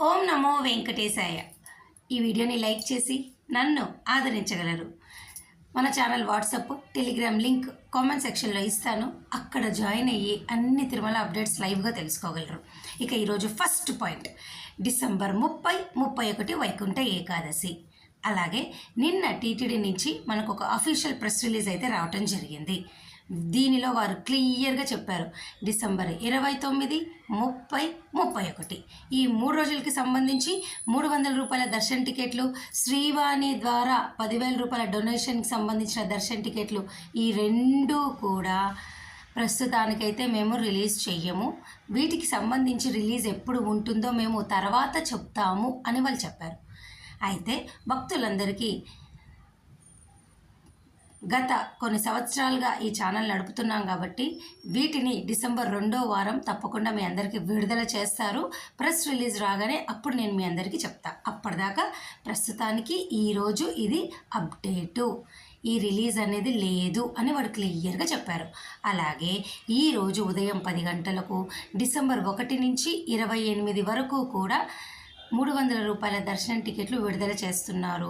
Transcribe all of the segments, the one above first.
ఓం నమో వెంకటేశాయ. ఈ వీడియోని లైక్ చేసి నన్ను ఆదరించగలరు. మన channel WhatsApp, Telegram link comment సెక్షన్లో ఇస్తాను. అక్కడ జాయిన్ అయ్యి అన్ని తిరుమల అప్డేట్స్ లైవ్గా తెలుసుకోగలరు. ఇక ఈరోజు first point, December 30, 31 Vaikuntha Ekadashi. అలాగే నిన్న టీటీడీ నుంచి మనకు ఒక అఫీషియల్ ప్రెస్ రిలీజ్ అయితే రావటం జరిగింది. దీనిలో వారు క్లియర్గా చెప్పారు, డిసెంబర్ 29, 30, 31 ఈ 3 రోజులకి సంబంధించి 300 రూపాయల దర్శన టికెట్లు, శ్రీవాణి ద్వారా 10,000 రూపాయల డొనేషన్కి సంబంధించిన దర్శన టికెట్లు, ఈ రెండు కూడా ప్రస్తుతానికైతే మేము రిలీజ్ చెయ్యము. వీటికి సంబంధించి రిలీజ్ ఎప్పుడు ఉంటుందో మేము తర్వాత చెప్తాము అని వాళ్ళు చెప్పారు. అయితే భక్తులందరికీ గత కొన్ని సంవత్సరాలుగా ఈ ఛానల్ నడుపుతున్నాం కాబట్టి వీటిని డిసెంబర్ 2వ వారం తప్పకుండా మీ అందరికీ విడుదల చేస్తారు. ప్రెస్ రిలీజ్ రాగానే అప్పుడు నేను మీ అందరికీ చెప్తా. అప్పటిదాకా ప్రస్తుతానికి ఈరోజు ఇది అప్డేటు, ఈ రిలీజ్ అనేది లేదు అని వాడు క్లియర్గా చెప్పారు. అలాగే ఈరోజు ఉదయం 10 గంటలకు డిసెంబర్ 1 నుంచి 28 వరకు కూడా 300 రూపాయల దర్శనం టికెట్లు విడుదల చేస్తున్నారు.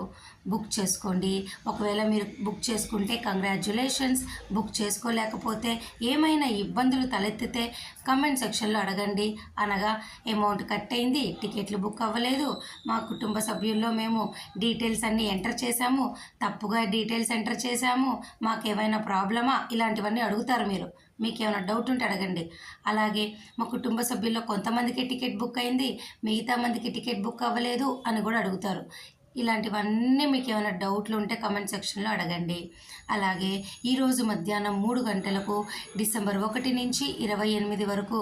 బుక్ చేసుకోండి. ఒకవేళ మీరు బుక్ చేసుకుంటే కంగ్రాచ్యులేషన్స్, బుక్ చేసుకోలేకపోతే ఏమైనా ఇబ్బందులు తలెత్తితే కమెంట్ సెక్షన్లో అడగండి. అనగా అమౌంట్ కట్ అయింది, టికెట్లు బుక్ అవ్వలేదు, మా కుటుంబ సభ్యుల్లో మేము డీటెయిల్స్ అన్నీ ఎంటర్ చేశాము, తప్పుగా డీటెయిల్స్ ఎంటర్ చేశాము, మాకేమైనా ప్రాబ్లమా, ఇలాంటివన్నీ అడుగుతారు మీరు. మీకు ఏమైనా డౌట్ ఉంటే అడగండి. అలాగే మా కుటుంబ సభ్యుల్లో కొంతమందికి టికెట్ బుక్ అయింది, మిగతా మందికి టికెట్ బుక్ అవ్వలేదు అని కూడా అడుగుతారు. ఇలాంటివన్నీ మీకు ఏమైనా డౌట్లు ఉంటే కమెంట్ సెక్షన్లో అడగండి. అలాగే ఈరోజు మధ్యాహ్నం 3 గంటలకు డిసెంబర్ 1 నుంచి 28 వరకు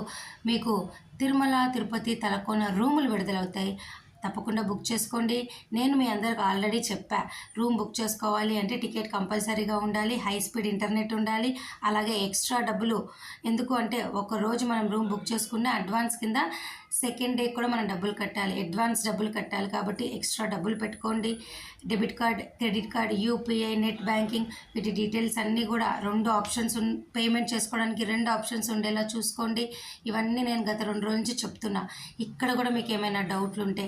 మీకు తిరుమల తిరుపతి తలకోన రూములు విడుదలవుతాయి. తప్పకుండా బుక్ చేసుకోండి. నేను మీ అందరికి ఆల్రెడీ చెప్పా, రూమ్ బుక్ చేసుకోవాలి అంటే టికెట్ కంపల్సరీగా ఉండాలి, హై స్పీడ్ ఇంటర్నెట్ ఉండాలి, అలాగే ఎక్స్ట్రా డబ్బులు. ఎందుకు అంటే ఒకరోజు మనం రూమ్ బుక్ చేసుకున్న అడ్వాన్స్ కింద సెకండ్ డే కూడా మనం డబ్బులు కట్టాలి, అడ్వాన్స్ డబ్బులు కట్టాలి. కాబట్టి ఎక్స్ట్రా డబ్బులు పెట్టుకోండి. Debit card, credit card, UPI, net banking, వీటి డీటెయిల్స్ అన్నీ కూడా 2 ఆప్షన్స్ పేమెంట్ చేసుకోవడానికి 2 ఆప్షన్స్ ఉండేలా చూసుకోండి. ఇవన్నీ నేను గత 2 రోజుల నుంచి చెప్తున్నా. ఇక్కడ కూడా మీకు ఏమైనా డౌట్లు ఉంటే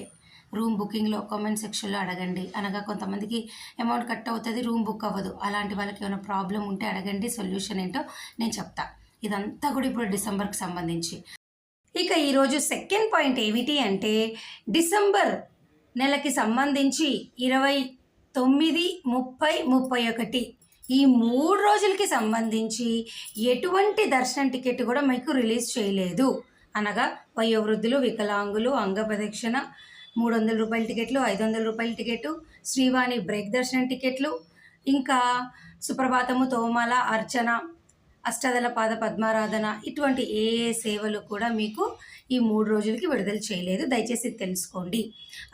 రూమ్ బుకింగ్లో కామెంట్ సెక్షన్లో అడగండి. అనగా కొంతమందికి అమౌంట్ కట్ అవుతుంది, రూమ్ బుక్ అవ్వదు. అలాంటి వాళ్ళకి ఏమైనా ప్రాబ్లం ఉంటే అడగండి, సొల్యూషన్ ఏంటో నేను చెప్తా. ఇదంతా కూడా ఇప్పుడు డిసెంబర్కి సంబంధించి. ఇక ఈరోజు సెకండ్ పాయింట్ ఏమిటి అంటే, డిసెంబర్ నెలకి సంబంధించి 29, 30, 31 ఈ 3 రోజులకి సంబంధించి ఎటువంటి దర్శనం టికెట్ కూడా మీకు రిలీజ్ చేయలేదు. అనగా వయోవృద్ధులు, వికలాంగులు, అంగప్రదక్షిణ 300 రూపాయల టికెట్లు, 500 రూపాయల టికెట్, శ్రీవాణి బ్రేక్ దర్శనం టికెట్లు, ఇంకా సుప్రభాతము, తోమాల, అర్చన, అష్టాదళ పాద పద్మారాధన, ఇటువంటి ఏ సేవలు కూడా మీకు ఈ 3 రోజులకి విడుదల చేయలేదు. దయచేసి తెలుసుకోండి.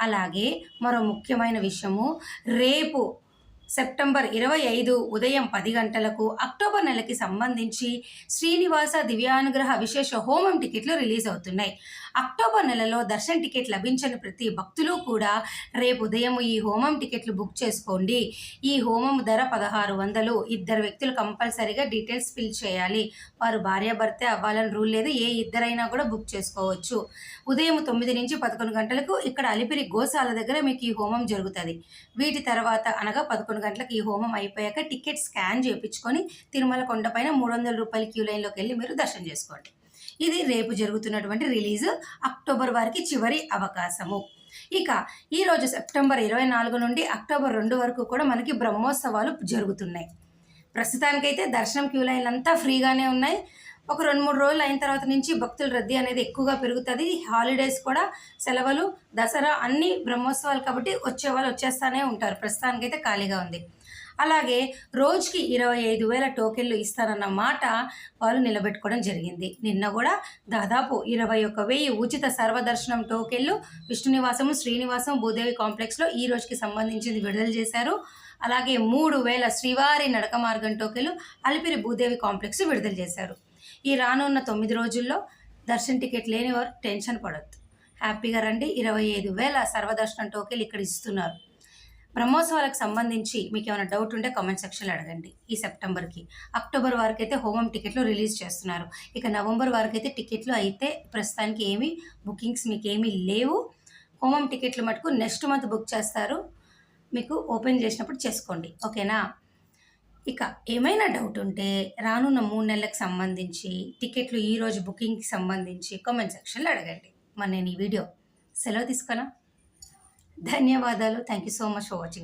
అలాగే మరో ముఖ్యమైన విషయము, రేపు సెప్టెంబర్ 25 ఉదయం 10 గంటలకు అక్టోబర్ నెలకి సంబంధించి శ్రీనివాస దివ్యానుగ్రహ విశేష హోమం టికెట్లు రిలీజ్ అవుతున్నాయి. అక్టోబర్ నెలలో దర్శన టికెట్ లభించని ప్రతి భక్తులు కూడా రేపు ఉదయం ఈ హోమం టికెట్లు బుక్ చేసుకోండి. ఈ హోమం ధర 1600. 2 వ్యక్తులు కంపల్సరీగా డీటెయిల్స్ ఫిల్ చేయాలి. వారు భార్యాభర్తే అవ్వాలని రూల్ లేదు, ఏ ఇద్దరైనా కూడా బుక్ చేసుకోవచ్చు. ఉదయం 9 నుంచి 11 గంటలకు ఇక్కడ అలిపిరి గోశాల దగ్గర మీకు ఈ హోమం జరుగుతుంది. వీటి తర్వాత అనగా 11 గంటలకు ఈ హోమం అయిపోయాక టికెట్ స్కాన్ చేయించుకొని తిరుమల కొండపైన 300 రూపాయల క్యూ లైన్లోకి వెళ్ళి మీరు దర్శనం చేసుకోండి. ఇది రేపు జరుగుతున్నటువంటి రిలీజ్, అక్టోబర్ వారికి చివరి అవకాశము. ఇక ఈరోజు సెప్టెంబర్ 24 నుండి అక్టోబర్ 2 వరకు కూడా మనకి బ్రహ్మోత్సవాలు జరుగుతున్నాయి. ప్రస్తుతానికైతే దర్శనం క్యూ లైన్లు అంతా ఫ్రీగానే ఉన్నాయి. ఒక 2-3 రోజులు అయిన తర్వాత నుంచి భక్తుల రద్దీ అనేది ఎక్కువగా పెరుగుతుంది. హాలిడేస్ కూడా, సెలవులు, దసరా అన్ని బ్రహ్మోత్సవాలు కాబట్టి వచ్చే వాళ్ళు వచ్చేస్తూనే ఉంటారు. ప్రస్తుతానికైతే ఖాళీగా ఉంది. అలాగే రోజుకి 25,000 టోకెన్లు ఇస్తారన్న మాట వాళ్ళు నిలబెట్టుకోవడం జరిగింది. నిన్న కూడా దాదాపు 21,000 ఉచిత సర్వదర్శనం టోకెన్లు విష్ణు నివాసము, శ్రీనివాసం, భూదేవి కాంప్లెక్స్లో ఈ రోజుకి సంబంధించింది విడుదల చేశారు. అలాగే 3,000 శ్రీవారి నడక మార్గం టోకెన్లు అలిపిరి భూదేవి కాంప్లెక్స్ విడుదల చేశారు. ఈ రానున్న 9 రోజుల్లో దర్శన టికెట్ లేని వారు టెన్షన్ పడొద్దు, హ్యాపీగా రండి. 25,000 సర్వదర్శనం టోకెన్లు ఇక్కడ ఇస్తున్నారు. బ్రహ్మోత్సవాలకు సంబంధించి మీకు ఏమైనా డౌట్ ఉంటే కామెంట్ సెక్షన్లో అడగండి. ఈ సెప్టెంబర్కి, అక్టోబర్ వరకు అయితే హోమం టికెట్లు రిలీజ్ చేస్తున్నారు. ఇక నవంబర్ వరకు అయితే టికెట్లు అయితే ప్రస్తుతానికి ఏమీ బుకింగ్స్ మీకు ఏమీ లేవు. హోమం టికెట్లు మటుకు నెక్స్ట్ మంత్ బుక్ చేస్తారు. మీకు ఓపెన్ చేసినప్పుడు చేసుకోండి, ఓకేనా? ఇక ఏమైనా డౌట్ ఉంటే రానున్న 3 నెలలకు సంబంధించి టికెట్లు ఈరోజు బుకింగ్కి సంబంధించి కామెంట్ సెక్షన్లో అడగండి. మరి నేను ఈ వీడియో సెలవు తీసుకోనా? ధన్యవాదాలు. Thank you so much for watching.